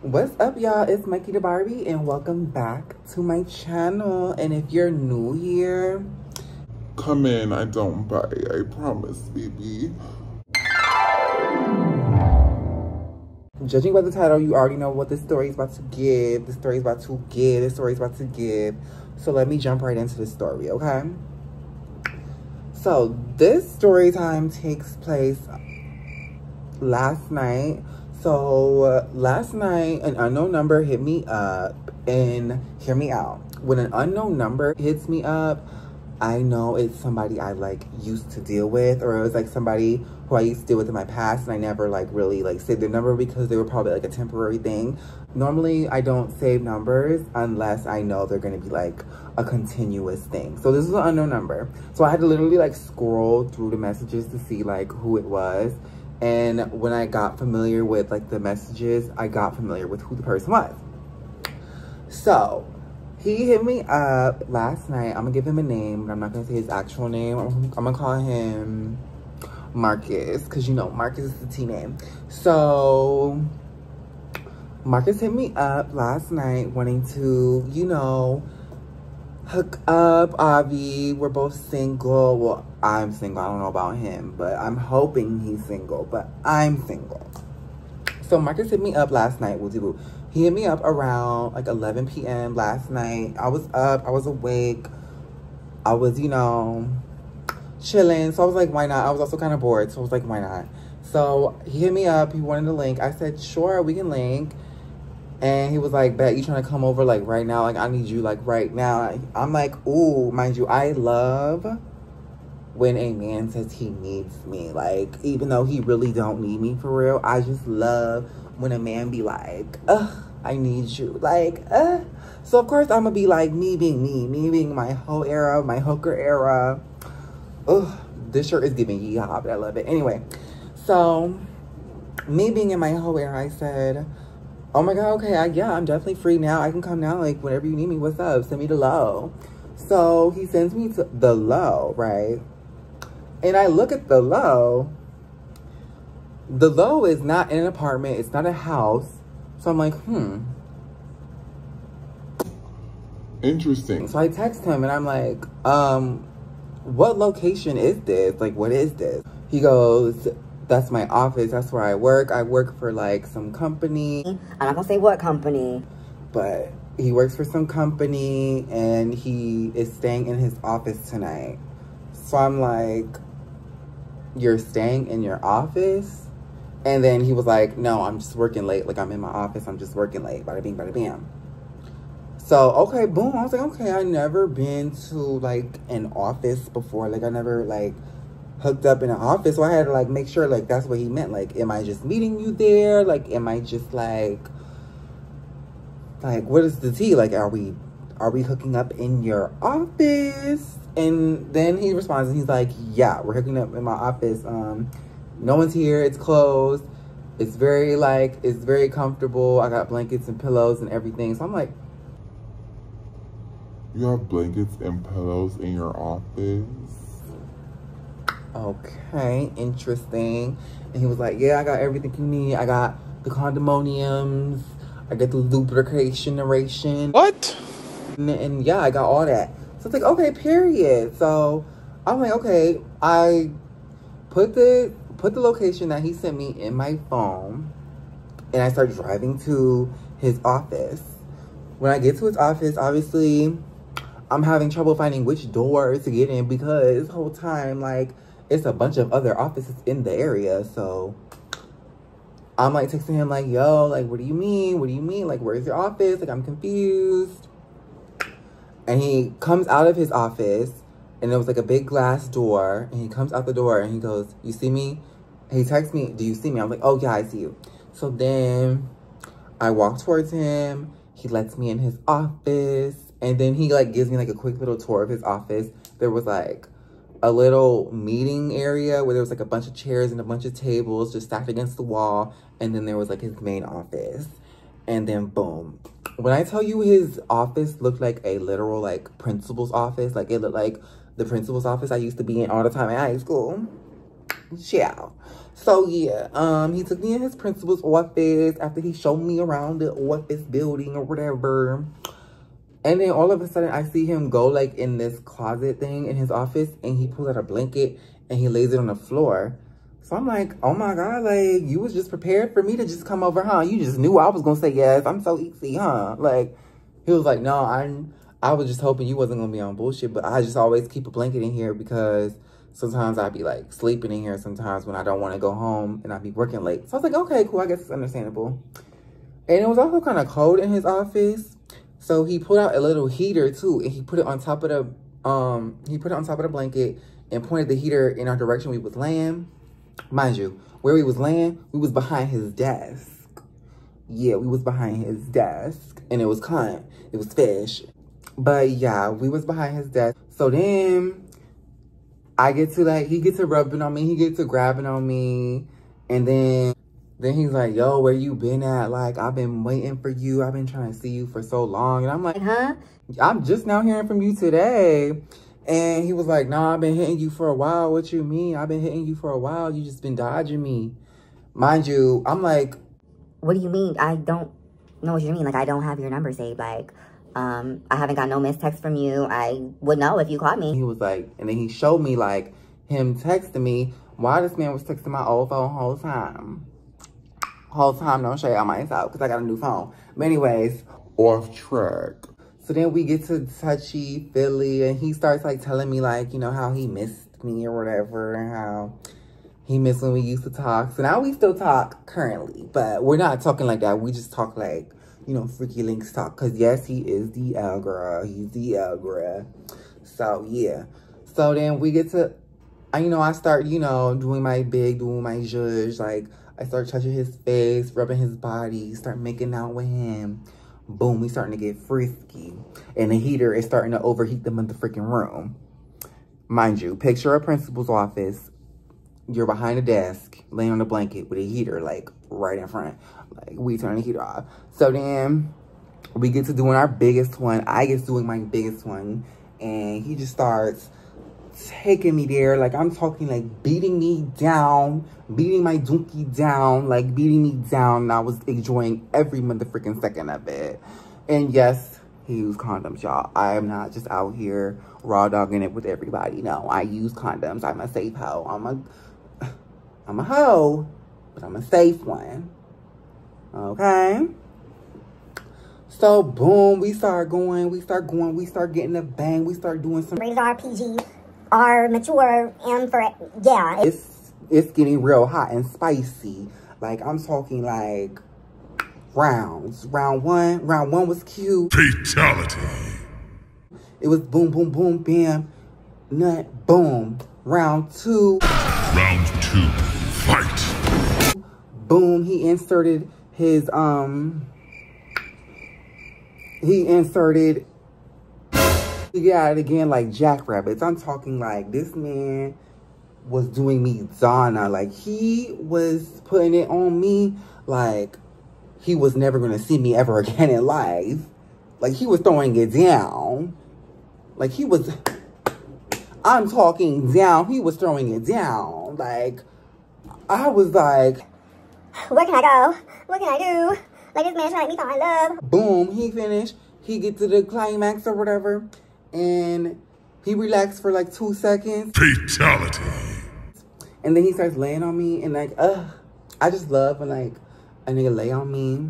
What's up, y'all? It's Mikeyydabarbie and welcome back to my channel. And if you're new here, come in, I don't bite, I promise, baby. Judging by the title, you already know what this story is about to give. The story is about to give. The story is about to give. So let me jump right into the story, okay? So this story time takes place last night. So last night, an unknown number hit me up, and hear me out. When an unknown number hits me up, I know it's somebody I like used to deal with, or it was like somebody who I used to deal with in my past, and I never like really like saved their number because they were probably like a temporary thing. Normally, I don't save numbers unless I know they're gonna be like a continuous thing. So this is an unknown number. So I had to literally like scroll through the messages to see like who it was. And when I got familiar with like the messages, I got familiar with who the person was. So he hit me up last night. I'm gonna give him a name, but I'm not gonna say his actual name. I'm gonna call him Marcus, because you know Marcus is the T name. So Marcus hit me up last night wanting to, you know, hook up. Avi, we're both single. Well, I'm single. I don't know about him, but I'm hoping he's single, but I'm single. So Marcus hit me up last night. He hit me up around like 11 p.m. last night. I was up. I was awake. I was, you know, chilling. So I was like, why not? I was also kind of bored. So I was like, why not? So he hit me up. He wanted a link. I said, sure, we can link. And he was like, bet, you trying to come over like right now? Like, I need you like right now. I'm like, ooh, mind you, I love when a man says he needs me. Like, even though he really don't need me for real, I just love when a man be like, ugh, I need you. Like, So of course I'm gonna be like, me being my whole era, my hooker era. Ugh, this shirt is giving yeehaw, but I love it. Anyway, so me being in my whole era, I said, oh my God, okay, yeah, I'm definitely free now. I can come now, like, whenever you need me. What's up? Send me the low. So he sends me to the low, right? And I look at the low. The low is not in an apartment. It's not a house. So I'm like, Interesting. So I text him and I'm like, what location is this? Like, what is this? He goes, that's my office. That's where I work. I work for like some company. I'm not gonna say what company. But he works for some company and he is staying in his office tonight. So I'm like, you're staying in your office? And then he was like, no, I'm just working late. Like, I'm in my office. I'm just working late. Bada bing, bada bam. So, okay, boom. I was like, okay, I never been to like an office before. Like, I never like hooked up in an office. So I had to like make sure like that's what he meant. Like, am I just meeting you there? Like, am I just like what is the tea? Like, are we hooking up in your office? And then he responds and he's like, yeah, we're hooking up in my office. No one's here. It's closed. It's very comfortable. I got blankets and pillows and everything. So I'm like, you have blankets and pillows in your office? okay, interesting. And he was like, yeah, I got everything you need. I got the condominiums. I get the lubrication narration. What? And yeah, I got all that. So it's like, okay, period. So I'm like, okay, I put the location that he sent me in my phone, and I start driving to his office. When I get to his office, obviously, I'm having trouble finding which door to get in because this whole time, like, it's a bunch of other offices in the area. So I'm like texting him like, yo, like, what do you mean? What do you mean? Like, where's your office? Like, I'm confused. And he comes out of his office, and it was like a big glass door. And he comes out the door and he goes, you see me? And he texts me, do you see me? I'm like, oh yeah, I see you. So then I walk towards him. He lets me in his office. And then he like gives me like a quick little tour of his office. There was like a little meeting area where there was like a bunch of chairs and a bunch of tables just stacked against the wall. And then there was like his main office. And then boom. When I tell you his office looked like a literal like principal's office, like it looked like the principal's office I used to be in all the time in high school. Ciao. So yeah, he took me in his principal's office after he showed me around the office building or whatever. And then all of a sudden I see him go like in this closet thing in his office, and he pulls out a blanket and he lays it on the floor. So I'm like, oh my God, like you was just prepared for me to just come over, huh? You just knew I was gonna say yes. I'm so easy, huh? Like he was like, no, I was just hoping you wasn't gonna be on bullshit, but I just always keep a blanket in here because sometimes I'd be like sleeping in here sometimes when I don't want to go home and I'd be working late. So I was like, okay, cool, I guess it's understandable. And it was also kind of cold in his office. So he pulled out a little heater too, and he put it on top of the blanket and pointed the heater in our direction we was laying. Mind you, where we was laying, we was behind his desk. Yeah, we was behind his desk, and it was cunt. It was fish. But yeah, we was behind his desk. So then I get to like, he gets to rubbing on me, he gets to grabbing on me, and then he's like, yo, where you been at? Like, I've been waiting for you. I've been trying to see you for so long. And I'm like, huh? I'm just now hearing from you today. And he was like, nah, I've been hitting you for a while. What you mean? I've been hitting you for a while. You just been dodging me. Mind you, I'm like, what do you mean? I don't know what you mean. Like, I don't have your number saved. Like, I haven't got no missed text from you. I would know if you called me. He was like, and then he showed me like him texting me while this man was texting my old phone whole time. Whole time, don't share on myself because I got a new phone. But anyways, Off track. so then we get to touchy feely, and he starts like telling me like, you know, how he missed me or whatever, and how he missed when we used to talk. So now we still talk currently, but we're not talking like that. We just talk like, you know, freaky links talk. Cause yes, he is the L-girl. He's the L-girl. So yeah. So then we get to, you know, I start, you know, doing my judge. Like I start touching his face, rubbing his body, start making out with him. Boom, we starting to get frisky. And the heater is starting to overheat the motherfucking room. Mind you, picture a principal's office. You're behind a desk, laying on a blanket with a heater, like, right in front. Like, we turn the heater off. So then, we get to doing our biggest one. I get to doing my biggest one. And he just starts taking me there. Like, I'm talking, like, beating me down. Beating my donkey down. Like, beating me down. And I was enjoying every motherfucking second of it. And yes, he used condoms, y'all. I am not just out here raw dogging it with everybody. No, I use condoms. I'm a safe hoe. I'm a hoe, but I'm a safe one. Okay? So, boom, we start going, we start getting the bang, we start doing some rated R, PG, R, mature, M for, yeah. It's getting real hot and spicy. Like, I'm talking like rounds. Round one was cute. Fatality. It was boom, boom, boom, bam, nut, boom. Round two. Round two, fight. Boom, he inserted his, we got it again like jackrabbits. I'm talking like this man was doing me Donna. Like he was putting it on me like he was never going to see me ever again in life. Like he was throwing it down. Like he was, I'm talking down. He was throwing it down. Like, I was like, where can I go? What can I do? Like, this man trying to make me fall in love. Boom, he finished. He get to the climax or whatever. And he relaxed for like 2 seconds. Fatality. And then he starts laying on me. And like, I just love when like a nigga lay on me.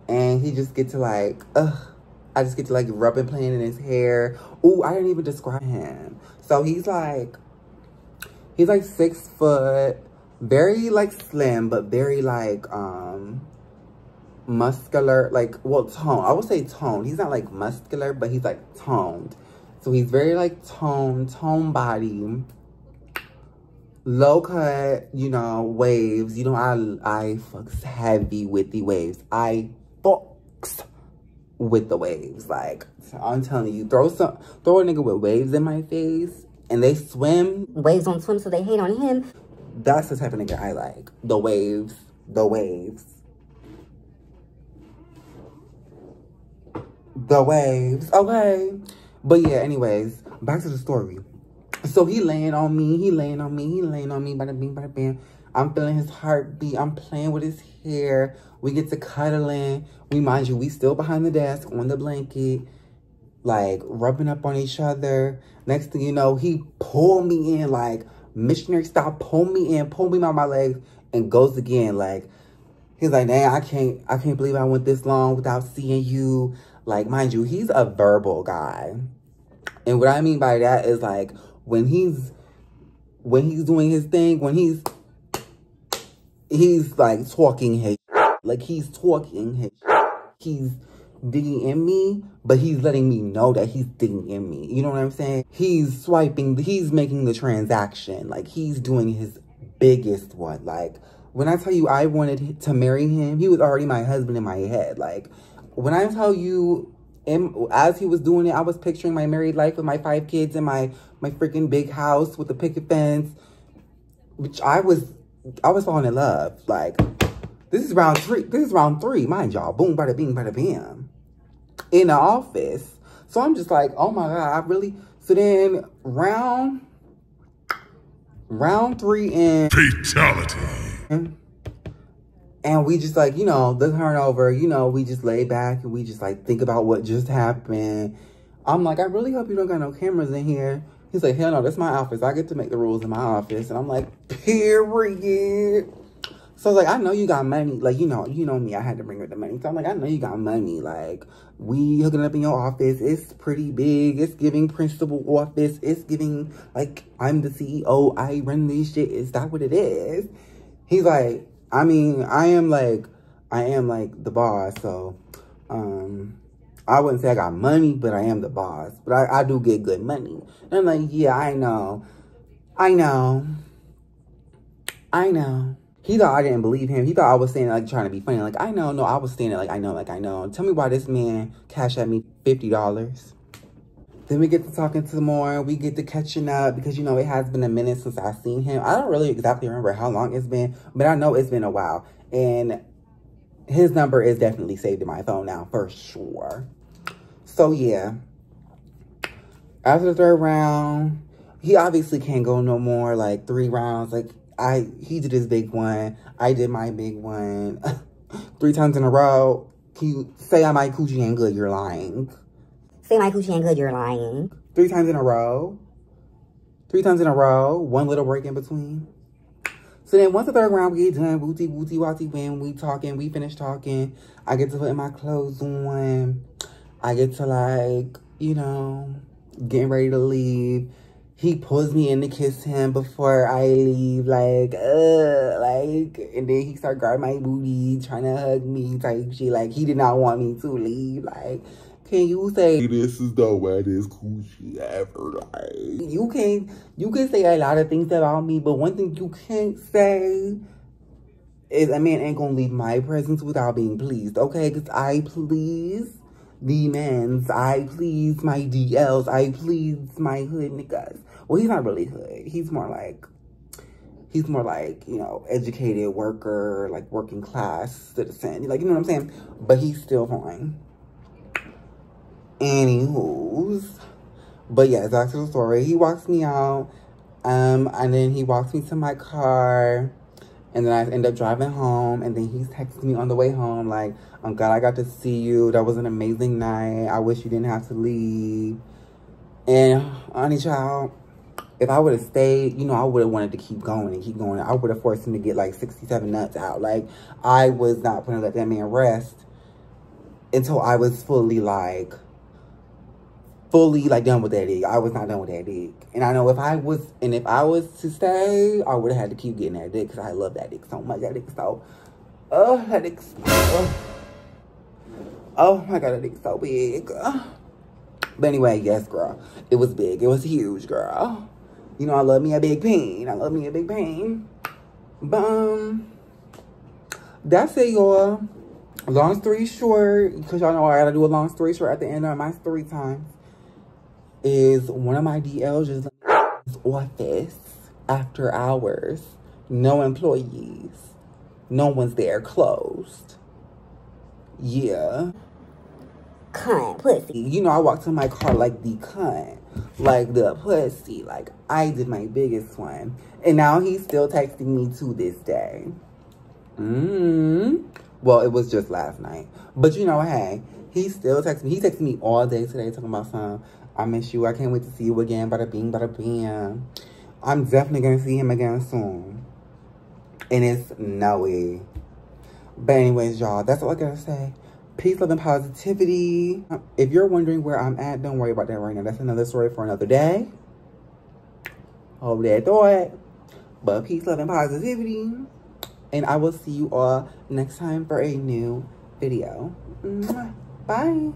And he just get to like, I just get to like rub and playing in his hair. Ooh, I didn't even describe him. So he's like 6 foot, very like slim, but very like muscular, like, well, toned. I would say toned. He's not like muscular, but he's like toned. So he's very like toned body, low cut, you know, waves. You know, I fucks heavy with the waves. I fucks with the waves. Like, I'm telling you, throw a nigga with waves in my face and they swim. Waves don't swim, so they hate on him. That's the type of nigga I like. The waves. The waves. The waves. Okay. But yeah, anyways, back to the story. So he laying on me, bada bing, bada bam. I'm feeling his heartbeat. I'm playing with his hair. We get to cuddling. Mind you, we still behind the desk on the blanket, like rubbing up on each other. Next thing you know, he pulled me in, like missionary style, pull me by my legs, and goes again. Like, he's like, dang, I can't believe I went this long without seeing you. Like, mind you, he's a verbal guy. And what I mean by that is, like, when he's doing his thing, when he's like talking his, like he's talking his, he's digging in me, but he's letting me know that he's digging in me. You know what I'm saying? He's swiping, he's making the transaction. Like, he's doing his biggest one. Like, when I tell you I wanted to marry him, he was already my husband in my head. Like, when I tell you, as he was doing it, I was picturing my married life with my 5 kids and my freaking big house with the picket fence, which I was falling in love. Like, this is round 3. This is round 3, mind y'all. Boom, bada bing, bada bam. In the office. So I'm just like, oh my God, I really. So then round 3 in fatality. And we just like, you know, the turnover, you know, we just lay back and we just like think about what just happened. I'm like, I really hope you don't got no cameras in here. He's like, hell no, that's my office. I get to make the rules in my office. And I'm like, period. So I was like, I know you got money. Like, you know me, I had to bring her the money. So I'm like, I know you got money. Like, we hooking up in your office. It's pretty big. It's giving principal office. It's giving, like, I'm the CEO. I run this shit. Is that what it is? He's like, I mean, I am like the boss. So, I wouldn't say I got money, but I am the boss. But I do get good money. And I'm like, yeah, I know. He thought I didn't believe him. He thought I was saying, like, trying to be funny. Like, I know. No, I was saying it like, I know. Tell me why this man cashed at me $50. Then we get to talking some more. We get to catching up because, you know, it has been a minute since I've seen him. I don't really exactly remember how long it's been, but I know it's been a while. And his number is definitely saved in my phone now, for sure. So, yeah. After the 3rd round, he obviously can't go no more, like, 3 rounds. Like, he did his big one. I did my big one. 3 times in a row. He say my coochie ain't good, you're lying. Say my coochie ain't good, you're lying. 3 times in a row. 3 times in a row. 1 little break in between. So then once the 3rd round we get done, wooty, watty, when we talking, we finish talking. I get to put my clothes on. I get to, like, you know, getting ready to leave. He pulls me in to kiss him before I leave, like, and then he started grabbing my booty, trying to hug me, type shit. Like, he did not want me to leave. Like, can you say this is the wettest coochie ever? Like, you can say a lot of things about me, but one thing you can't say is a man ain't gonna leave my presence without being pleased, okay? Because I please the men's, I please my DLs, I please my hood niggas. Well, he's not really hood. He's more like, you know, educated worker, like working class citizen. Like, you know what I'm saying? But he's still fine. Anywho's. But yeah, back to the story. He walks me out, and then he walks me to my car, and then I end up driving home, and then he's texting me on the way home, like, I'm glad I got to see you. That was an amazing night. I wish you didn't have to leave. And, honey child, if I would have stayed, you know, I would have wanted to keep going and keep going. I would have forced him to get, like, 67 nuts out. Like, I was not going to let that man rest until I was fully, like, done with that dick. I was not done with that dick. And I know if I was to stay, I would have had to keep getting that dick because I love that dick so much. That dick so, that dick so, oh my God, that dick so big. But anyway, yes, girl. It was big. It was huge, girl. You know, I love me a big pain. But, that's it, y'all. Long story short, because y'all know I gotta do a long story short at the end of my story time, is one of my DLs just left his office after hours. No employees. No one's there. Closed. Yeah. Cunt, pussy. You know, I walked to my car like the cunt. Like the pussy. Like I did my biggest one. And now he's still texting me to this day. Well, it was just last night. But you know, hey, he's still texting me. He texted me all day today talking about something. I miss you. I can't wait to see you again. Bada bing, bada bing. I'm definitely going to see him again soon. And it's Noe. But anyways, y'all, that's all I got to say. Peace, love, and positivity. If you're wondering where I'm at, don't worry about that right now. That's another story for another day. Hold that thought. But peace, love, and positivity. And I will see you all next time for a new video. Bye.